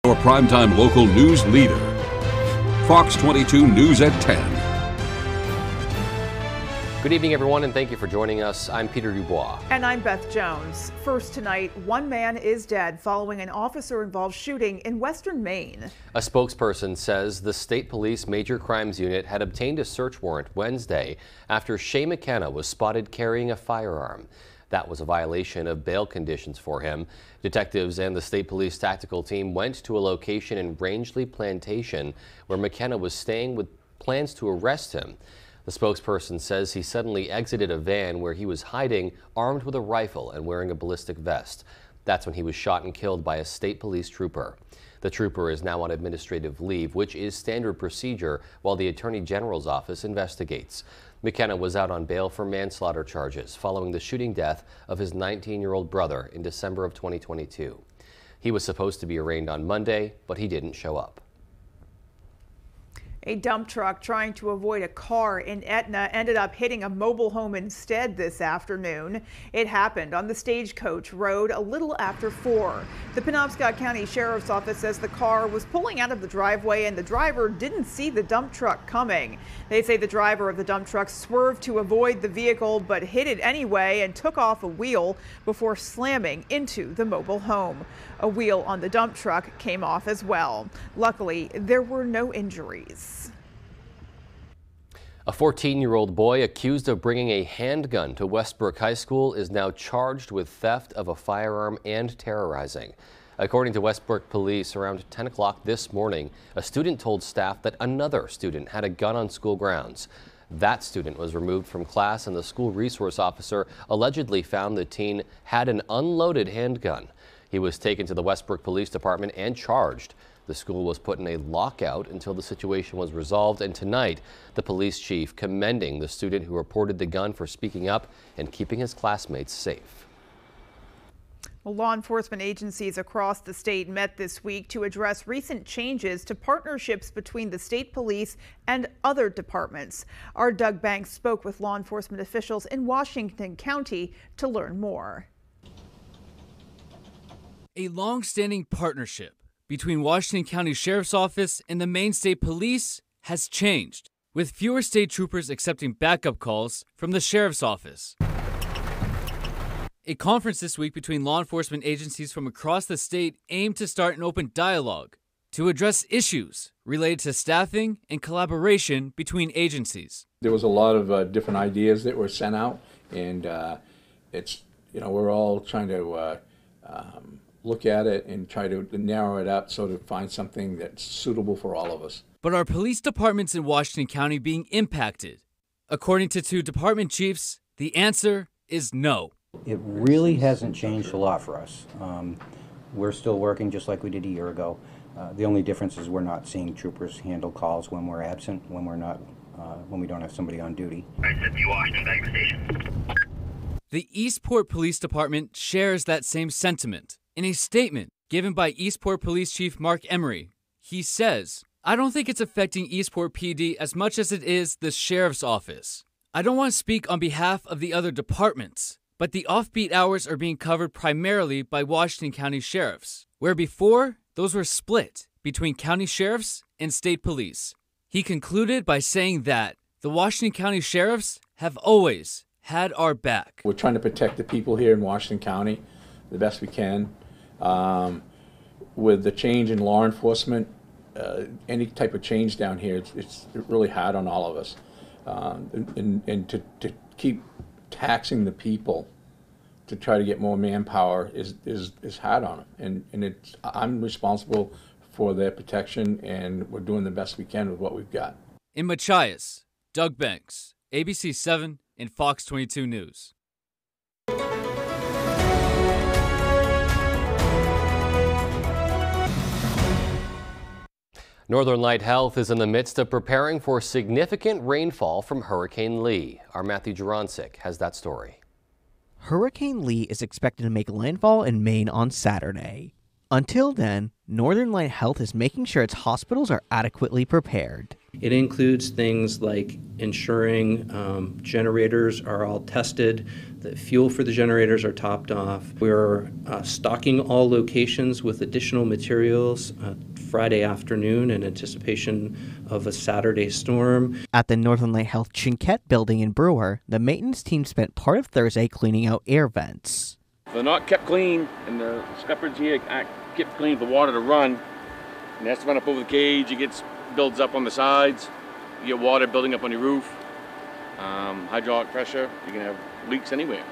Your primetime local news leader. Fox 22 News at 10. Good evening, everyone, and thank you for joining us. I'm Peter Dubois. And I'm Beth Jones. First tonight, one man is dead following an officer-involved shooting in western Maine. A spokesperson says the State Police Major Crimes Unit had obtained a search warrant Wednesday after Shay McKenna was spotted carrying a firearm. That was a violation of bail conditions for him. Detectives and the State Police Tactical Team went to a location in Rangeley Plantation where McKenna was staying with plans to arrest him. The spokesperson says he suddenly exited a van where he was hiding, armed with a rifle and wearing a ballistic vest. That's when he was shot and killed by a state police trooper. The trooper is now on administrative leave, which is standard procedure while the Attorney General's office investigates. McKenna was out on bail for manslaughter charges following the shooting death of his 19-year-old brother in December of 2022. He was supposed to be arraigned on Monday, but he didn't show up. A dump truck trying to avoid a car in Etna ended up hitting a mobile home instead this afternoon. It happened on the Stagecoach Road a little after 4. The Penobscot County Sheriff's Office says the car was pulling out of the driveway and the driver didn't see the dump truck coming. They say the driver of the dump truck swerved to avoid the vehicle but hit it anyway and took off a wheel before slamming into the mobile home. A wheel on the dump truck came off as well. Luckily, there were no injuries. A 14-year-old boy accused of bringing a handgun to Westbrook High School is now charged with theft of a firearm and terrorizing. According to Westbrook police, around 10 o'clock this morning, a student told staff that another student had a gun on school grounds. That student was removed from class and the school resource officer allegedly found the teen had an unloaded handgun. He was taken to the Westbrook Police Department and charged. The school was put in a lockout until the situation was resolved, and tonight the police chief commending the student who reported the gun for speaking up and keeping his classmates safe. Well, law enforcement agencies across the state met this week to address recent changes to partnerships between the state police and other departments. Our Doug Banks spoke with law enforcement officials in Washington County to learn more. A long-standing partnership between Washington County Sheriff's Office and the Maine State Police has changed, with fewer state troopers accepting backup calls from the Sheriff's Office. A conference this week between law enforcement agencies from across the state aimed to start an open dialogue to address issues related to staffing and collaboration between agencies. There was a lot of different ideas that were sent out, and we're all trying to look at it and try to narrow it up so to find something that's suitable for all of us. But are police departments in Washington County being impacted? According to two department chiefs, the answer is no. It really hasn't changed a lot for us. We're still working just like we did a year ago. The only difference is we're not seeing troopers handle calls when we're absent, when we don't have somebody on duty. The Eastport Police Department shares that same sentiment. In a statement given by Eastport Police Chief Mark Emery, he says, "I don't think it's affecting Eastport PD as much as it is the Sheriff's Office. I don't want to speak on behalf of the other departments, but the offbeat hours are being covered primarily by Washington County Sheriffs, where before, those were split between county sheriffs and state police." He concluded by saying that the Washington County Sheriffs have always had our back. We're trying to protect the people here in Washington County the best we can. With the change in law enforcement, any type of change down here, it's really hard on all of us. And to keep taxing the people to try to get more manpower is hard on them. And I'm responsible for their protection, and we're doing the best we can with what we've got. In Machias, Doug Banks, ABC 7 and Fox 22 News. Northern Light Health is in the midst of preparing for significant rainfall from Hurricane Lee. Our Matthew Jurancic has that story. Hurricane Lee is expected to make landfall in Maine on Saturday. Until then, Northern Light Health is making sure its hospitals are adequately prepared. It includes things like ensuring generators are all tested The fuel for the generators are topped off. We're stocking all locations with additional materials Friday afternoon in anticipation of a Saturday storm. At the Northern Light Health Chinquette building in Brewer, the maintenance team spent part of Thursday cleaning out air vents. If they're not kept clean and the scuppers here aren't kept clean for the water to run, and it has to run up over the cage, it builds up on the sides, you get water building up on your roof, hydraulic pressure, you can have leaks anywhere.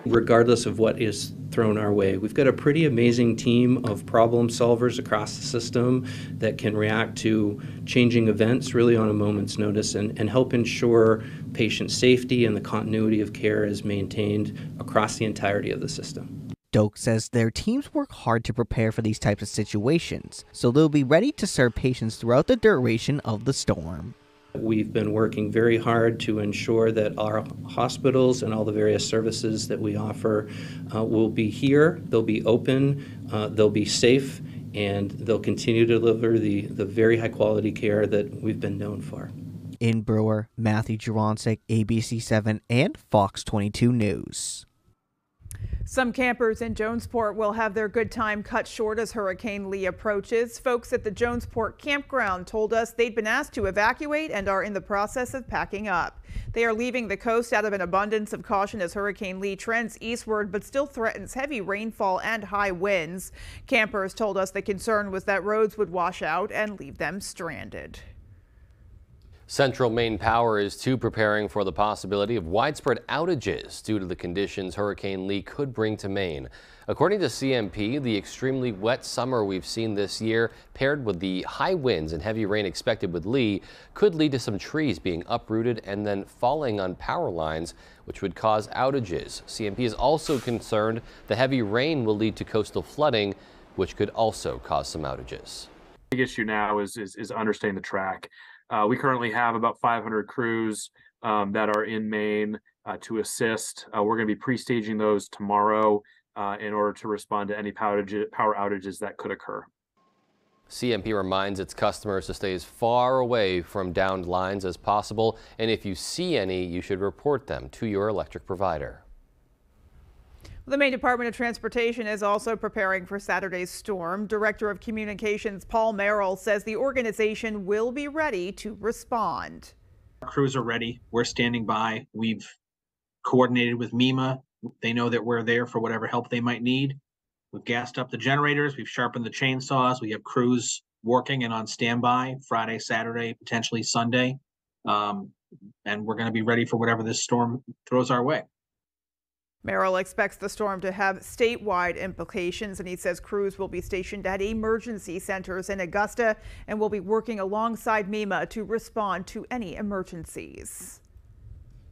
Regardless of what is thrown our way, we've got a pretty amazing team of problem solvers across the system that can react to changing events really on a moment's notice and help ensure patient safety and the continuity of care is maintained across the entirety of the system. Doak says their teams work hard to prepare for these types of situations, so they'll be ready to serve patients throughout the duration of the storm. We've been working very hard to ensure that our hospitals and all the various services that we offer will be here, they'll be open, they'll be safe, and they'll continue to deliver the very high quality care that we've been known for. In Brewer, Matthew Jaroncic, ABC7 and Fox 22 News. Some campers in Jonesport will have their good time cut short as Hurricane Lee approaches. Folks at the Jonesport campground told us they'd been asked to evacuate and are in the process of packing up. They are leaving the coast out of an abundance of caution as Hurricane Lee trends eastward but still threatens heavy rainfall and high winds. Campers told us the concern was that roads would wash out and leave them stranded. Central Maine Power is too preparing for the possibility of widespread outages due to the conditions Hurricane Lee could bring to Maine. According to CMP, the extremely wet summer we've seen this year, paired with the high winds and heavy rain expected with Lee, could lead to some trees being uprooted and then falling on power lines, which would cause outages. CMP is also concerned the heavy rain will lead to coastal flooding, which could also cause some outages. The big issue now is understanding the track. We currently have about 500 crews that are in Maine to assist. We're going to be pre-staging those tomorrow in order to respond to any power outages that could occur. CMP reminds its customers to stay as far away from downed lines as possible, and if you see any, you should report them to your electric provider. The Maine Department of Transportation is also preparing for Saturday's storm. Director of Communications Paul Merrill says the organization will be ready to respond. Our crews are ready. We're standing by. We've coordinated with MEMA. They know that we're there for whatever help they might need. We've gassed up the generators. We've sharpened the chainsaws. We have crews working and on standby Friday, Saturday, potentially Sunday. And we're going to be ready for whatever this storm throws our way. Merrill expects the storm to have statewide implications, and he says crews will be stationed at emergency centers in Augusta and will be working alongside MEMA to respond to any emergencies.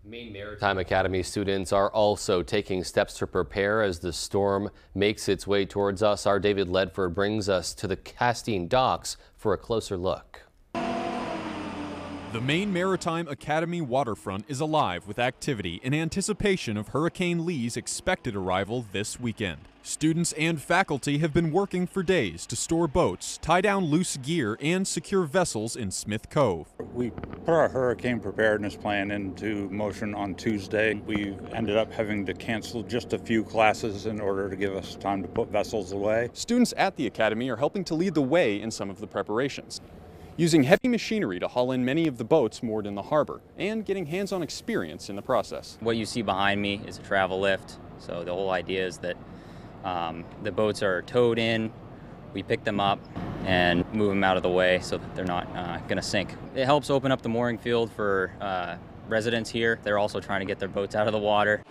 Maine Maritime Academy students are also taking steps to prepare as the storm makes its way towards us. Our David Ledford brings us to the Castine docks for a closer look. The Maine Maritime Academy waterfront is alive with activity in anticipation of Hurricane Lee's expected arrival this weekend. Students and faculty have been working for days to store boats, tie down loose gear, and secure vessels in Smith Cove. We put our hurricane preparedness plan into motion on Tuesday. We ended up having to cancel just a few classes in order to give us time to put vessels away. Students at the Academy are helping to lead the way in some of the preparations, using heavy machinery to haul in many of the boats moored in the harbor, and getting hands-on experience in the process. What you see behind me is a travel lift, so the whole idea is that the boats are towed in, we pick them up and move them out of the way so that they're not going to sink. It helps open up the mooring field for residents here. They're also trying to get their boats out of the water.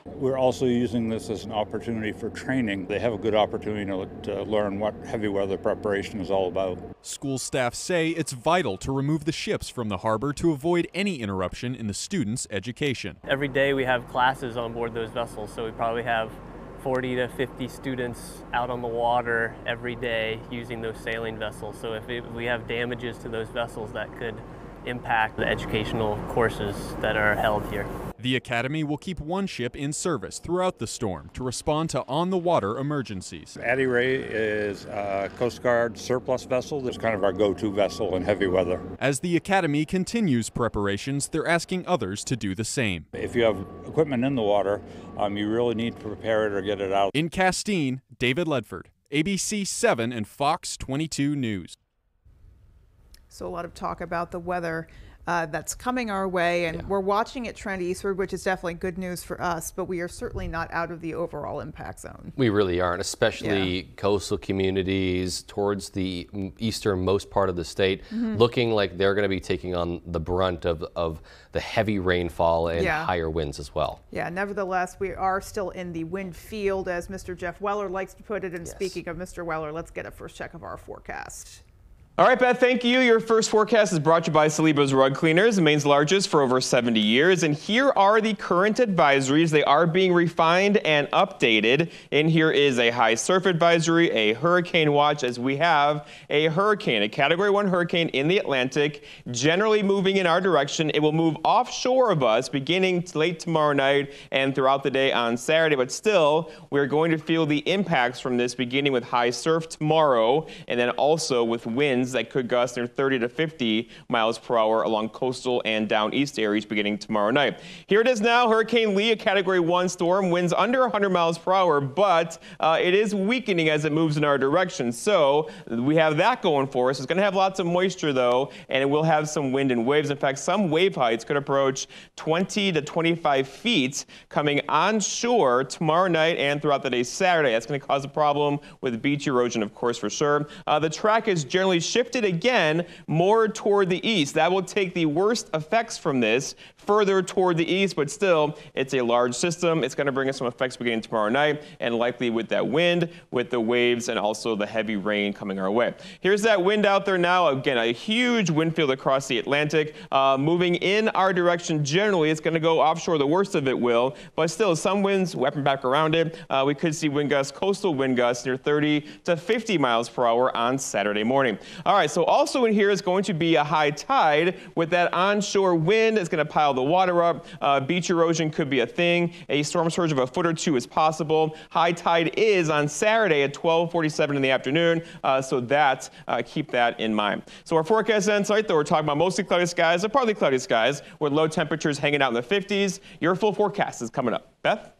We're also using this as an opportunity for training. They have a good opportunity to learn what heavy weather preparation is all about. School staff say it's vital to remove the ships from the harbor to avoid any interruption in the students' education. Every day we have classes on board those vessels, so we probably have 40 to 50 students out on the water every day using those sailing vessels. So if we have damages to those vessels, that could impact the educational courses that are held here. The Academy will keep one ship in service throughout the storm to respond to on-the-water emergencies. Addie Ray is a Coast Guard surplus vessel. It's kind of our go-to vessel in heavy weather. As the Academy continues preparations, they're asking others to do the same. If you have equipment in the water, you really need to prepare it or get it out. In Castine, David Ledford, ABC 7 and Fox 22 News. So a lot of talk about the weather that's coming our way, and we're watching it trend eastward, which is definitely good news for us, but we are certainly not out of the overall impact zone. We really aren't, especially coastal communities towards the easternmost part of the state, looking like they're going to be taking on the brunt of the heavy rainfall and higher winds as well. Yeah, nevertheless, we are still in the wind field, as Mr. Jeff Weller likes to put it. And speaking of Mr. Weller, let's get a first check of our forecast. All right, Beth, thank you. Your first forecast is brought to you by Salibo's Rug Cleaners, Maine's largest for over 70 years. And here are the current advisories. They are being refined and updated. And here is a high surf advisory, a hurricane watch, as we have a hurricane, a Category 1 hurricane in the Atlantic, generally moving in our direction. It will move offshore of us beginning late tomorrow night and throughout the day on Saturday. But still, we're going to feel the impacts from this, beginning with high surf tomorrow, and then also with winds that could gust near 30 to 50 miles per hour along coastal and down east areas beginning tomorrow night. Here it is now, Hurricane Lee, a Category 1 storm, winds under 100 miles per hour, but it is weakening as it moves in our direction. So we have that going for us. It's going to have lots of moisture, though, and it will have some wind and waves. In fact, some wave heights could approach 20 to 25 feet coming onshore tomorrow night and throughout the day Saturday. That's going to cause a problem with beach erosion, of course, for sure. The track is generally shifted again more toward the east. That will take the worst effects from this further toward the east, but still, it's a large system. It's going to bring us some effects beginning tomorrow night, and likely with that wind, with the waves, and also the heavy rain coming our way. Here's that wind out there now. Again, a huge wind field across the Atlantic. Moving in our direction generally, it's going to go offshore. The worst of it will, but still, some winds wrapping back around it. We could see wind gusts, coastal wind gusts near 30 to 50 miles per hour on Saturday morning. All right, so also in here is going to be a high tide with that onshore wind. It's going to pile the water up. Beach erosion could be a thing. A storm surge of a foot or two is possible. High tide is on Saturday at 12:47 in the afternoon, so that keep that in mind. So our forecast insight, though, we're talking about mostly cloudy skies, or partly cloudy skies, with low temperatures hanging out in the 50s. Your full forecast is coming up. Beth?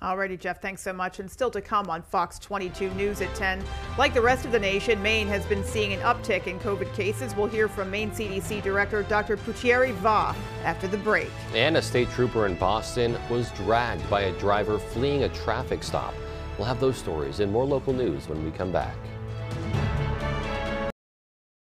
Alrighty, Jeff, thanks so much. And still to come on Fox 22 News at 10. Like the rest of the nation, Maine has been seeing an uptick in COVID cases. We'll hear from Maine CDC Director Dr. Putieri Va after the break. And a state trooper in Boston was dragged by a driver fleeing a traffic stop. We'll have those stories and more local news when we come back.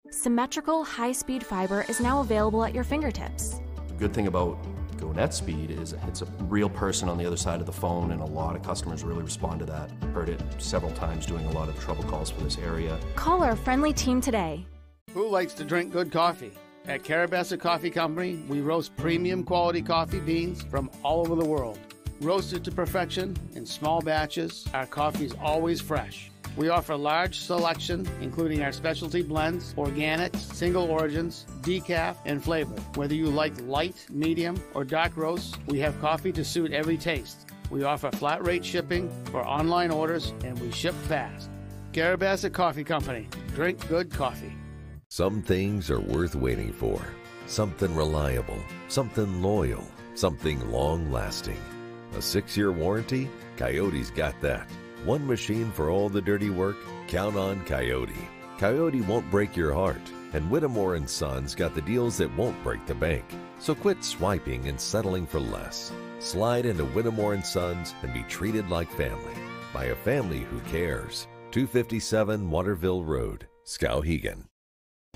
Symmetrical high-speed fiber is now available at your fingertips. The good thing about GoNetSpeed is it's a real person on the other side of the phone, and a lot of customers really respond to that. Heard it several times doing a lot of trouble calls for this area. Call our friendly team today. Who likes to drink good coffee? At Carabassa Coffee Company, we roast premium quality coffee beans from all over the world. Roasted to perfection in small batches, our coffee is always fresh. We offer a large selection, including our specialty blends, organics, single origins, decaf, and flavor. Whether you like light, medium, or dark roasts, we have coffee to suit every taste. We offer flat rate shipping for online orders, and we ship fast. Carabassa Coffee Company. Drink good coffee. Some things are worth waiting for. Something reliable, something loyal, something long-lasting. A 6-year warranty? Coyote's got that. One machine for all the dirty work? Count on Coyote. Coyote won't break your heart, and Whittemore & Sons got the deals that won't break the bank. So quit swiping and settling for less. Slide into Whittemore & Sons and be treated like family by a family who cares. 257 Waterville Road, Skowhegan.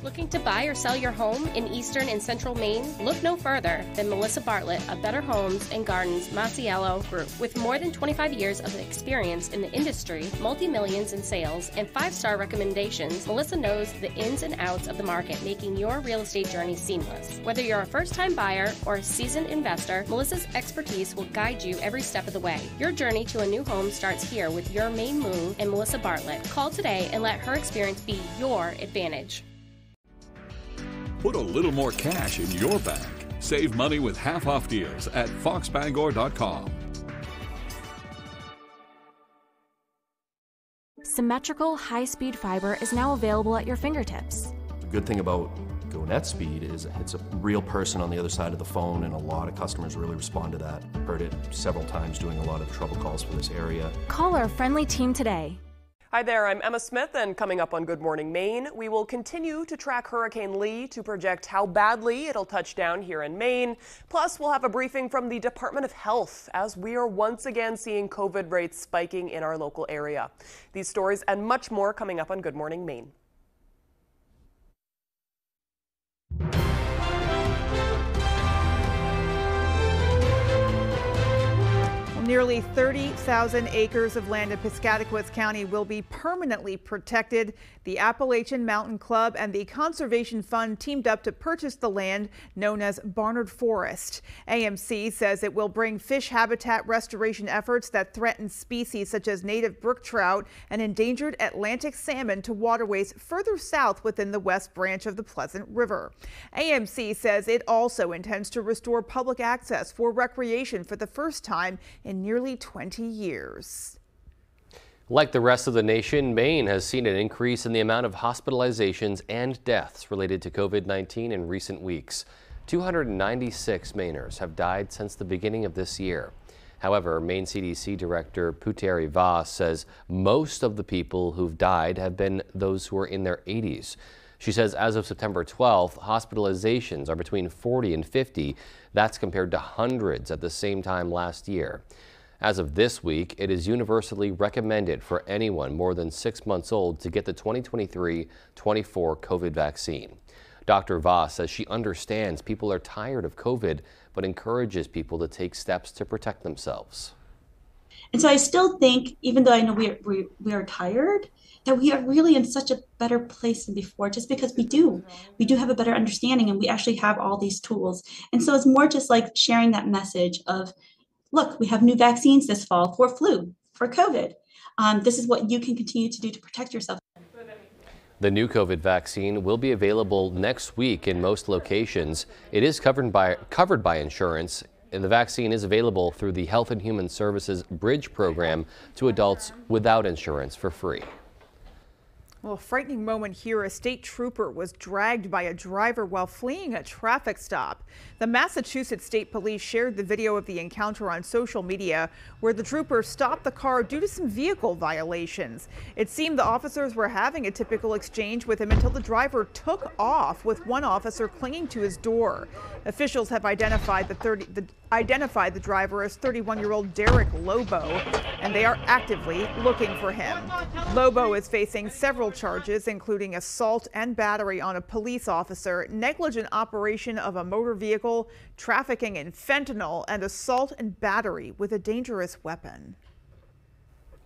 Looking to buy or sell your home in eastern and central Maine? Look no further than Melissa Bartlett of Better Homes and Gardens Masiello Group. With more than 25 years of experience in the industry, multi-millions in sales, and 5-star recommendations, Melissa knows the ins and outs of the market, making your real estate journey seamless. Whether you're a first-time buyer or a seasoned investor, Melissa's expertise will guide you every step of the way. Your journey to a new home starts here with your Maine move and Melissa Bartlett. Call today and let her experience be your advantage. Put a little more cash in your bank. Save money with half-off deals at foxbangor.com. Symmetrical high-speed fiber is now available at your fingertips. The good thing about Go Net Speed is it's a real person on the other side of the phone, and a lot of customers really respond to that. Heard it several times doing a lot of trouble calls for this area. Call our friendly team today. Hi there, I'm Emma Smith, and coming up on Good Morning Maine, we will continue to track Hurricane Lee to project how badly it'll touch down here in Maine. Plus, we'll have a briefing from the Department of Health as we are once again seeing COVID rates spiking in our local area. These stories and much more coming up on Good Morning Maine. Nearly 30,000 acres of land in Piscataquis County will be permanently protected. The Appalachian Mountain Club and the Conservation Fund teamed up to purchase the land known as Barnard Forest. AMC says it will bring fish habitat restoration efforts that threaten species such as native brook trout and endangered Atlantic salmon to waterways further south within the West Branch of the Pleasant River. AMC says it also intends to restore public access for recreation for the first time in nearly 20 years. Like the rest of the nation, Maine has seen an increase in the amount of hospitalizations and deaths related to COVID-19 in recent weeks. 296 Mainers have died since the beginning of this year. However, Maine CDC Director Puteri Vaz says most of the people who've died have been those who are in their 80s. She says as of September 12th, hospitalizations are between 40 and 50. That's compared to hundreds at the same time last year. As of this week, it is universally recommended for anyone more than 6 months old to get the 2023-24 COVID vaccine. Dr. Vaz says she understands people are tired of COVID, but encourages people to take steps to protect themselves. And so I still think, even though I know we are tired, that we are really in such a better place than before, just because we do have a better understanding and we actually have all these tools. And so it's more just like sharing that message of, look, we have new vaccines this fall for flu, for COVID. This is what you can continue to do to protect yourself. The new COVID vaccine will be available next week in most locations. It is covered by insurance, and the vaccine is available through the Health and Human Services Bridge program to adults without insurance for free. Well, a frightening moment here. A state trooper was dragged by a driver while fleeing a traffic stop. The Massachusetts State Police shared the video of the encounter on social media, where the trooper stopped the car due to some vehicle violations. It seemed the officers were having a typical exchange with him until the driver took off, with one officer clinging to his door. Officials have identified the driver as 31-year-old Derek Lobo, and they are actively looking for him. Lobo is facing several charges, including assault and battery on a police officer, negligent operation of a motor vehicle, trafficking in fentanyl, and assault and battery with a dangerous weapon.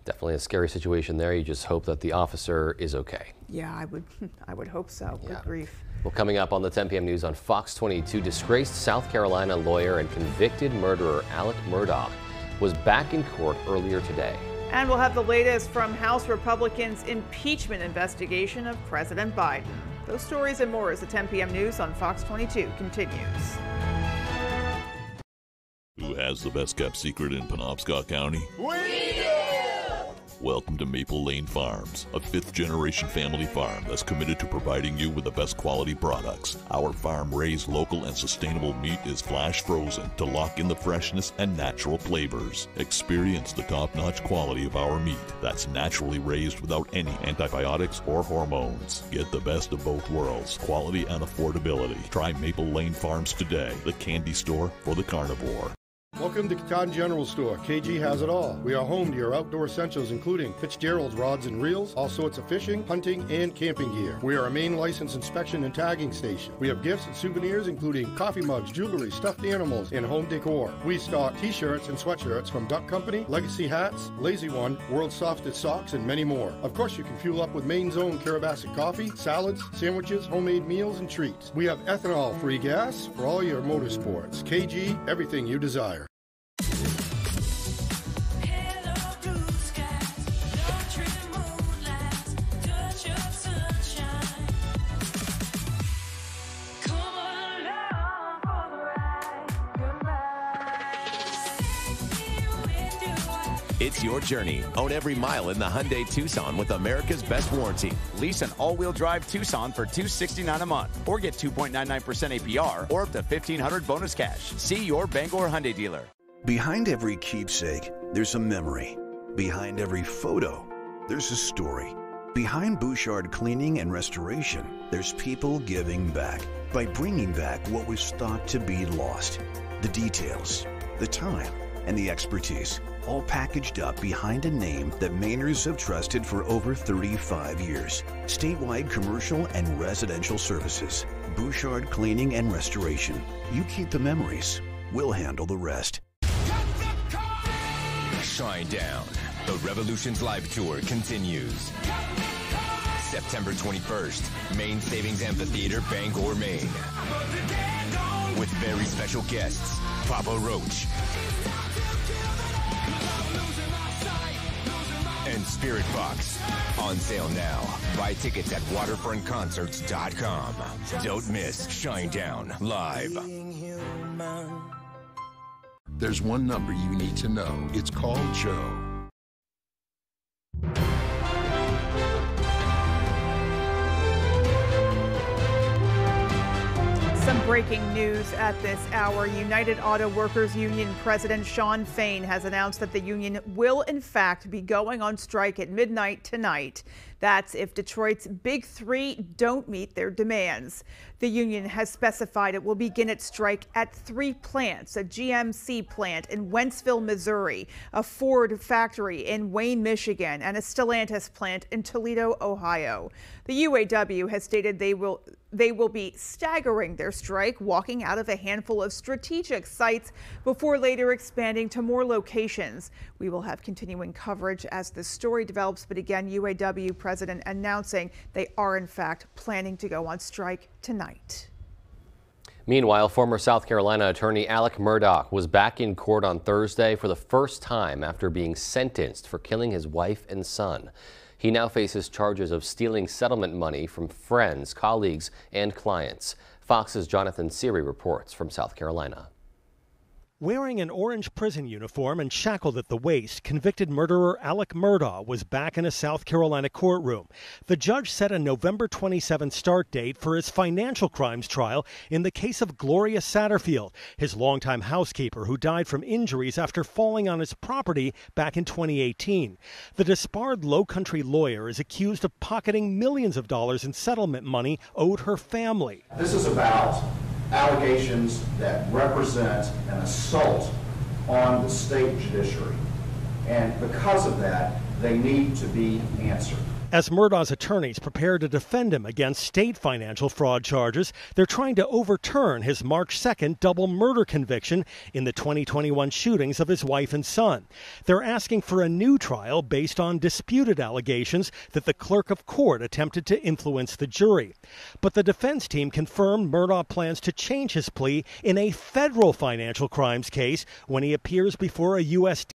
Definitely a scary situation there. You just hope that the officer is okay. Yeah, I would hope so. Good grief. Well, coming up on the 10 p.m. news on Fox 22, disgraced South Carolina lawyer and convicted murderer Alec Murdaugh was back in court earlier today. And we'll have the latest from House Republicans' impeachment investigation of President Biden. Those stories and more as the 10 p.m. news on Fox 22 continues. Who has the best kept secret in Penobscot County? We do! Welcome to Maple Lane Farms, a fifth-generation family farm that's committed to providing you with the best quality products. Our farm-raised local and sustainable meat is flash frozen to lock in the freshness and natural flavors. Experience the top-notch quality of our meat that's naturally raised without any antibiotics or hormones. Get the best of both worlds, quality and affordability. Try Maple Lane Farms today, the candy store for the carnivore. Welcome to Catan General Store. KG has it all. We are home to your outdoor essentials, including Fitzgerald's rods and reels, all sorts of fishing, hunting, and camping gear. We are a Maine license inspection and tagging station. We have gifts and souvenirs, including coffee mugs, jewelry, stuffed animals, and home decor. We stock t-shirts and sweatshirts from Duck Company, Legacy Hats, Lazy One, World's Softest Socks, and many more. Of course, you can fuel up with Maine's own Carabasset coffee, salads, sandwiches, homemade meals, and treats. We have ethanol-free gas for all your motorsports. KG, everything you desire. It's your journey. Own every mile in the Hyundai Tucson with America's best warranty. Lease an all-wheel drive Tucson for $269 a month, or get 2.99% APR or up to $1,500 bonus cash. See your Bangor Hyundai dealer. Behind every keepsake, there's a memory. Behind every photo, there's a story. Behind Bouchard Cleaning and Restoration, there's people giving back by bringing back what was thought to be lost. The details, the time, and the expertise, all packaged up behind a name that Mainers have trusted for over 35 years. Statewide commercial and residential services. Bouchard Cleaning and Restoration. You keep the memories. We'll handle the rest. Shine Down. The Revolutions Live Tour continues. September 21st, Maine Savings Amphitheater, Bangor, Maine. With very special guests, Papa Roach and Spirit Box. On sale now. Buy tickets at waterfrontconcerts.com. Don't miss Shine Down Live. There's one number you need to know. It's called Joe. Some breaking news at this hour. United Auto Workers Union President Shawn Fain has announced that the union will in fact be going on strike at midnight tonight. That's if Detroit's Big Three don't meet their demands. The union has specified it will begin its strike at 3 plants: a GMC plant in Wentzville, Missouri, a Ford factory in Wayne, Michigan, and a Stellantis plant in Toledo, Ohio. The UAW has stated they will be staggering their strike, walking out of a handful of strategic sites before later expanding to more locations. We will have continuing coverage as the story develops, but again, UAW president announcing they are in fact planning to go on strike tonight. Meanwhile, former South Carolina attorney Alec Murdaugh was back in court on Thursday for the first time after being sentenced for killing his wife and son. He now faces charges of stealing settlement money from friends, colleagues, and clients. Fox's Jonathan Seary reports from South Carolina. Wearing an orange prison uniform and shackled at the waist, convicted murderer Alec Murdaugh was back in a South Carolina courtroom. The judge set a November 27 start date for his financial crimes trial in the case of Gloria Satterfield, his longtime housekeeper who died from injuries after falling on his property back in 2018. The disbarred Low Country lawyer is accused of pocketing millions of dollars in settlement money owed her family. This is about allegations that represent an assault on the state judiciary. And because of that, they need to be answered. As Murdaugh's attorneys prepare to defend him against state financial fraud charges, they're trying to overturn his March 2nd double murder conviction in the 2021 shootings of his wife and son. They're asking for a new trial based on disputed allegations that the clerk of court attempted to influence the jury. But the defense team confirmed Murdaugh plans to change his plea in a federal financial crimes case when he appears before a U.S.